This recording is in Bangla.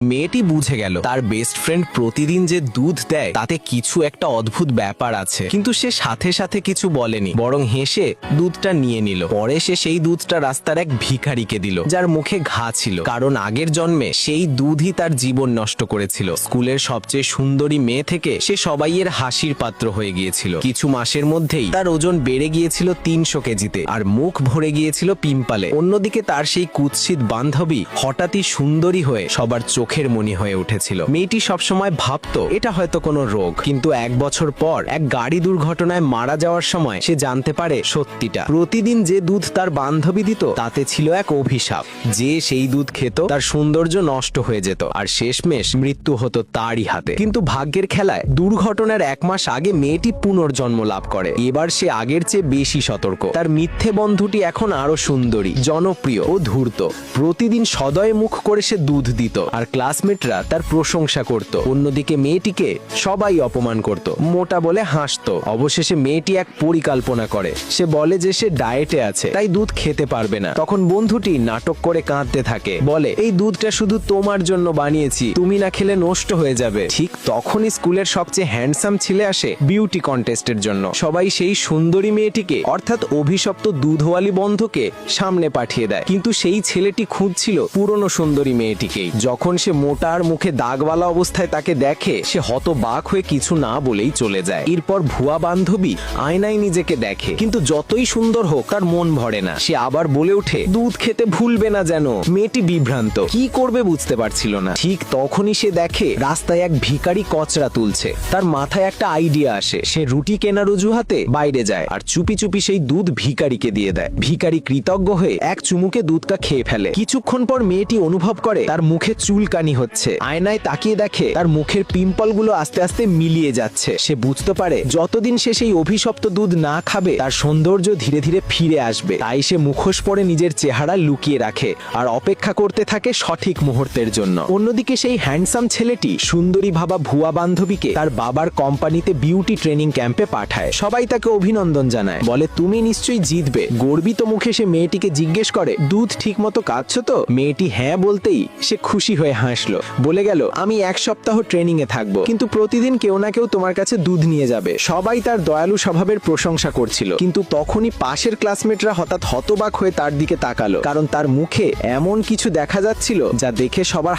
মেয়েটি বুঝে গেল তার বেস্ট ফ্রেন্ড প্রতিদিন যে দুধ দেয় তাতে কিছু একটা অদ্ভুত ব্যাপার আছে, কিন্তু সে সাথে সাথে কিছু বলেনি, বরং হেসে দুধটা নিয়ে নিল। পরে সে সেই দুধটা রাস্তার এক ভিখারিকে দিল যার মুখে ঘা ছিল, কারণ আগের জন্মে সেই দুধই তার জীবন নষ্ট করেছিল। স্কুলের সবচেয়ে সুন্দরী মেয়ে থেকে সে সবাইয়ের হাসির পাত্র হয়ে গিয়েছিল। কিছু মাসের মধ্যেই তার ওজন বেড়ে গিয়েছিল 300 কেজিতে, আর মুখ ভরে গিয়েছিল পিম্পলে। অন্যদিকে তার সেই কুৎসিত বান্ধবী হঠাৎই সুন্দরী হয়ে সবার চোখের মনি হয়ে উঠেছিল। মেয়েটি সবসময় ভাবতো এটা হয়তো কোনো রোগ, কিন্তু 1 বছর পর এক গাড়ি দুর্ঘটনায় মারা যাওয়ার সময় সে জানতে পারে সত্যিটা। প্রতিদিন যে দুধ তার বান্ধবী দিত তাতে ছিল এক অভিশাপ। যে সেই দুধ খেত তার সৌন্দর্য নষ্ট হয়ে যেত, আর শেষমেশ মৃত্যু হতো তারই হাতে। কিন্তু ভাগ্যের খেলায় দুর্ঘটনার 1 মাস আগে মেয়েটি পুনর্জন্ম লাভ করে। এবার সে আগের চেয়ে বেশি সতর্ক। তার মিথ্যে বন্ধুটি এখন আরো সুন্দরী, জনপ্রিয় ও ধূর্ত। প্রতিদিন সদয় মুখ করে সে দুধ দিত, আর ক্লাসমেটরা তার প্রশংসা করত। অন্যদিকে মেয়েটিকে সবাই অপমান করত, মোটা বলে হাসতো। অবশেষে মেয়েটি এক পরিকল্পনা করে। সে বলে যে সে ডায়েটে আছে, তাই দুধ খেতে পারবে না। তখন বন্ধুটি নাটক করে কাঁদতে থাকে, বলে এই দুধটা শুধু তোমার জন্য বানিয়েছি, তুমি না খেলে নষ্ট হয়ে যাবে। ঠিক তখনই স্কুলের সবচেয়ে হ্যান্ডসাম ছেলে আসে বিউটি কন্টেস্টের জন্য। সবাই সেই সুন্দরী মেয়েটিকে, অর্থাৎ অভিশপ্ত দুধওয়ালি বন্ধুকে সামনে পাঠিয়ে দেয়। কিন্তু সেই ছেলেটি খুঁজছিল পুরনো সুন্দরী মেয়েটিকেই। যখন সে মোটা আর মুখে দাগওয়ালা অবস্থায় তাকে দেখে, সে হতবাক হয়ে কিছু না বলেই চলে যায়। এরপর ভুয়া বান্ধবী আয়নায় নিজেকে দেখে, কিন্তু যতই সুন্দর হোক তার মন ভরে না। সে আবার বলে ওঠে দুধ খেতে ভুলবে না যেন। মেয়েটি বিভ্রান্ত, কি করবে বুঝতে পারছিল না। ঠিক তখনই সে দেখে রাস্তায় এক ভিখারি কচরা তুলছে। তার মাথায় একটা আইডিয়া আসে। সে রুটি কেনার অজুহাতে বাইরে যায় আর চুপি চুপি সেই দুধ ভিখারিকে দিয়ে দেয়। ভিখারি কৃতজ্ঞ হয়ে এক চুমুকে দুধটা খেয়ে ফেলে। কিছুক্ষণ পর মেয়েটি অনুভব করে তার মুখে চুলকানি হচ্ছে। আয়নায় তাকিয়ে দেখে তার মুখের পিম্পল গুলো আস্তে আস্তে মিলিয়ে যাচ্ছে। সে বুঝতে পারে যতদিন সে সেই অভিশপ্ত দুধ না খাবে তার সৌন্দর্য ধীরে ধীরে ফিরে আসবে। তাই সে মুখোশ পরে নিজের চেহারা লুকিয়ে রাখে আর অপেক্ষা করতে থাকে সঠিক মুহূর্তের জন্য। অন্যদিকে সেই হ্যান্ডসাম ছেলেটি সুন্দরী ভাবা ভুয়া বান্ধবীকে তার বাবার কোম্পানিতে বিউটি ট্রেনিং ক্যাম্পে পাঠায়। সবাই তাকে অভিনন্দন জানায়, বলে তুমি নিশ্চয়ই জিতবে। গর্বিত মুখে সে মেয়েটিকে জিজ্ঞেস করে দুধ ঠিক মতো খাচ্ছো তো? মেয়েটি হ্যাঁ বলতেই সে খুশি হয়ে হাসলো, বলে গেল আমি 1 সপ্তাহ ট্রেনিং এ থাকবো, কিন্তু প্রতিদিন কেউ না কেউ তোমার কাছে দুধ নিয়ে যাবে। সবাই তার দয়ালু স্বভাবের প্রশংসা করছিল, কিন্তু তখনই পাশের ক্লাসমেটরা হঠাৎ হতবাক হয়ে তার দিকে তাকালো, কারণ তার মুখে এমন কিছু দেখা যাচ্ছিল যা দেখে সবার